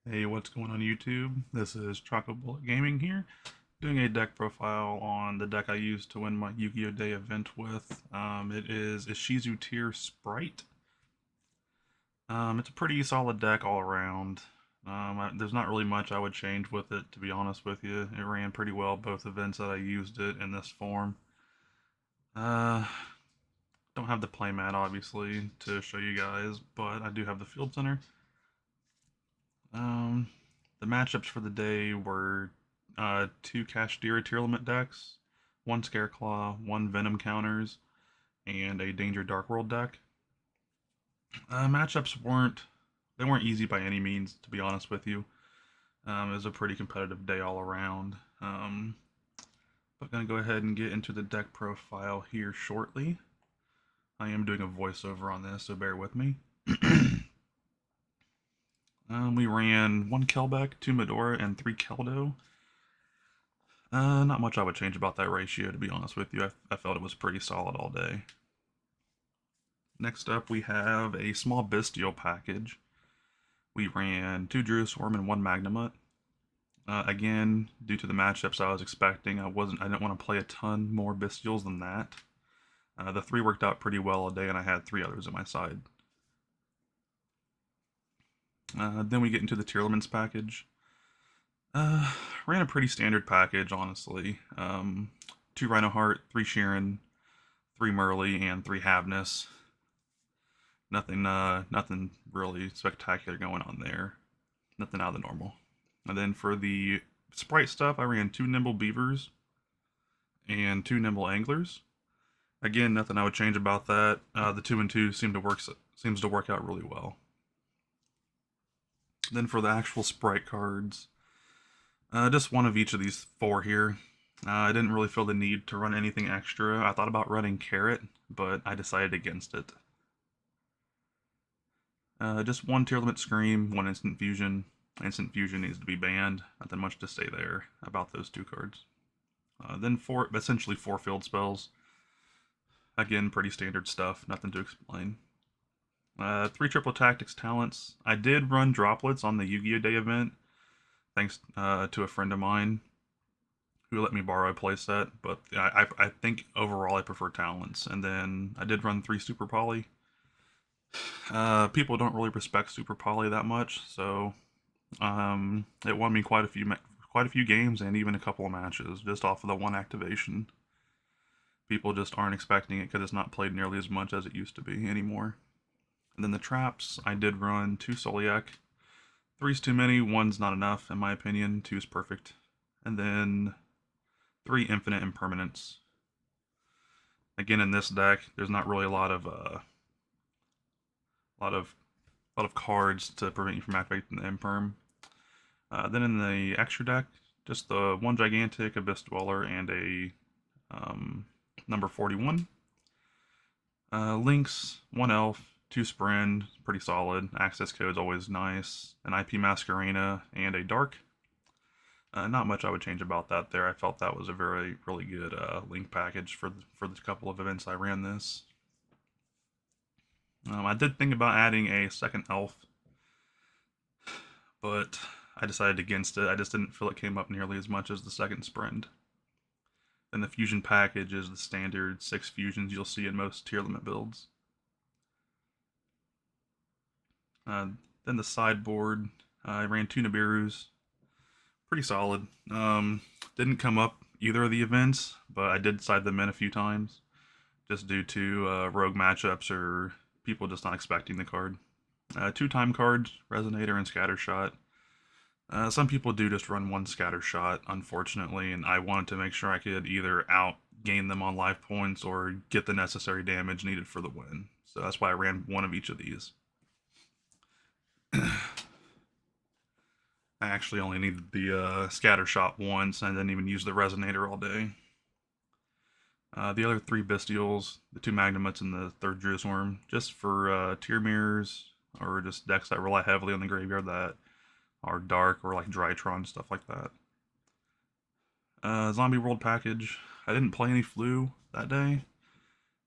Hey, what's going on YouTube? This is Choco Bullet Gaming here, doing a deck profile on the deck I used to win my Yu-Gi-Oh! Day event with. It is Ishizu Tier Spright. It's a pretty solid deck all around. There's not really much I would change with it, to be honest with you. It ran pretty well both events that I used it in this form. Uh, don't have the playmat, obviously, to show you guys, but I do have the Field Center. Um, the matchups for the day were two Kashtira Tearlament decks, one Scareclaw, one Venom counters, and a Danger Dark World deck. Matchups weren't easy by any means, to be honest with you. It was a pretty competitive day all around. But gonna go ahead and get into the deck profile here shortly. I am doing a voiceover on this, so bear with me. We ran one Kelbeck, two Medora, and three Keldo. Not much I would change about that ratio, to be honest with you. I felt it was pretty solid all day. Next up, we have a small Bestial package. We ran two Druisworm and one Magnamut. Again, due to the matchups I was expecting, I didn't want to play a ton more Bestials than that. The three worked out pretty well all day, and I had three others at my side. Then we get into the Tearlaments package. Uh, Ran a pretty standard package, honestly. Two Rhinoheart, three Sheeran, three Murley, and three Havness. Nothing really spectacular going on there. Nothing out of the normal. And then for the Sprite stuff, I ran two Nimble Beavers and two Nimble Anglers. Again, nothing I would change about that. The 2 and 2 seems to work out really well. Then for the actual Sprite cards, just one of each of these four here. I didn't really feel the need to run anything extra. I thought about running Carrot, but I decided against it. Just one Tearlament Scream, one Instant Fusion. Instant Fusion needs to be banned. Nothing much to say there about those two cards. Then essentially four field spells. Again, pretty standard stuff. Nothing to explain. Three triple tactics talents. I did run droplets on the Yu-Gi-Oh! Day event, thanks to a friend of mine who let me borrow a playset. But I think overall I prefer talents. And then I did run three super poly. People don't really respect super poly that much, so it won me quite a few games and even a couple of matches just off of the one activation. People just aren't expecting it because it's not played nearly as much as it used to be anymore. And then the traps, I did run two Soliak. Three's too many, one's not enough, in my opinion. Two's perfect. And then three infinite impermanents. Again, in this deck, there's not really a lot of cards to prevent you from activating the imperm. Then in the extra deck, just the one gigantic Abyss Dweller and a number 41. Links, one elf, two Sprint, pretty solid. Access code's always nice. An IP Masquerena and a Dark. Not much I would change about that there. I felt that was a really good link package for the couple of events I ran this. I did think about adding a second elf, but I decided against it. I just didn't feel it came up nearly as much as the second Sprint. Then the fusion package is the standard 6 fusions you'll see in most Tearlament builds. Then the sideboard, I ran two Nibiru's. Pretty solid. Didn't come up either of the events, but I did side them in a few times, just due to rogue matchups or people just not expecting the card. Two time cards, Resonator and Scattershot. Some people do just run one Scattershot, unfortunately, and I wanted to make sure I could either outgain them on life points or get the necessary damage needed for the win. So that's why I ran one of each of these. I actually only needed the Scattershot once, and I didn't even use the Resonator all day. The other three Bestials, the two Magnamuts, and the third Druisworm, just for tier mirrors or just decks that rely heavily on the graveyard that are dark or like Drytron, stuff like that. Zombie World package. I didn't play any Flu that day.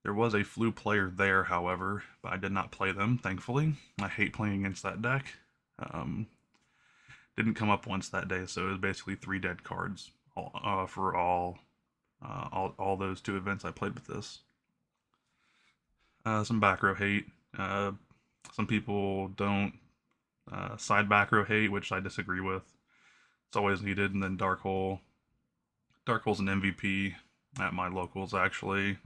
There was a Flu player there, however, but I did not play them, thankfully. I hate playing against that deck. Didn't come up once that day, so it was basically 3 dead cards for all those 2 events I played with this. Some back row hate. Some people don't side back row hate, which I disagree with. It's always needed. And then Dark Hole. Dark Hole's an MVP at my locals, actually.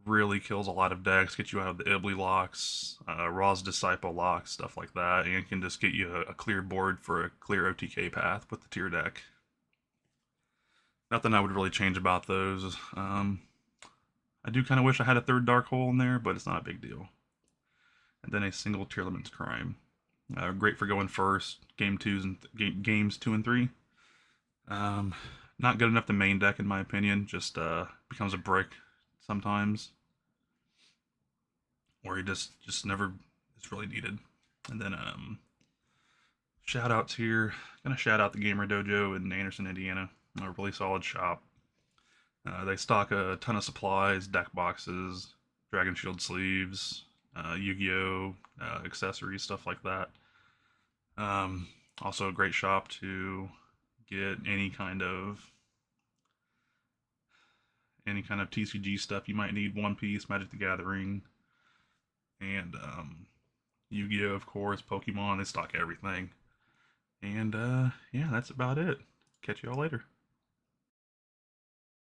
Really kills a lot of decks, gets you out of the Ibly locks, Raw's Disciple locks, stuff like that, and can just get you a clear board for a clear OTK path with the tier deck. Nothing I would really change about those. I do kind of wish I had a 3rd Dark Hole in there, but it's not a big deal. And then a single Tearlament's Crime. Great for going first, games 2 and 3. Not good enough to main deck in my opinion. Just becomes a brick sometimes, or he just never is really needed. And then shout outs here. Gonna shout out the Gamer Dojo in Anderson, Indiana. A really solid shop. They stock a ton of supplies, deck boxes, Dragon Shield sleeves, Yu-Gi-Oh! Accessories, stuff like that. Also a great shop to get any kind of TCG stuff you might need. One Piece, Magic the Gathering, and Yu-Gi-Oh! Of course, Pokemon. They stock everything. And yeah, that's about it. Catch y'all later.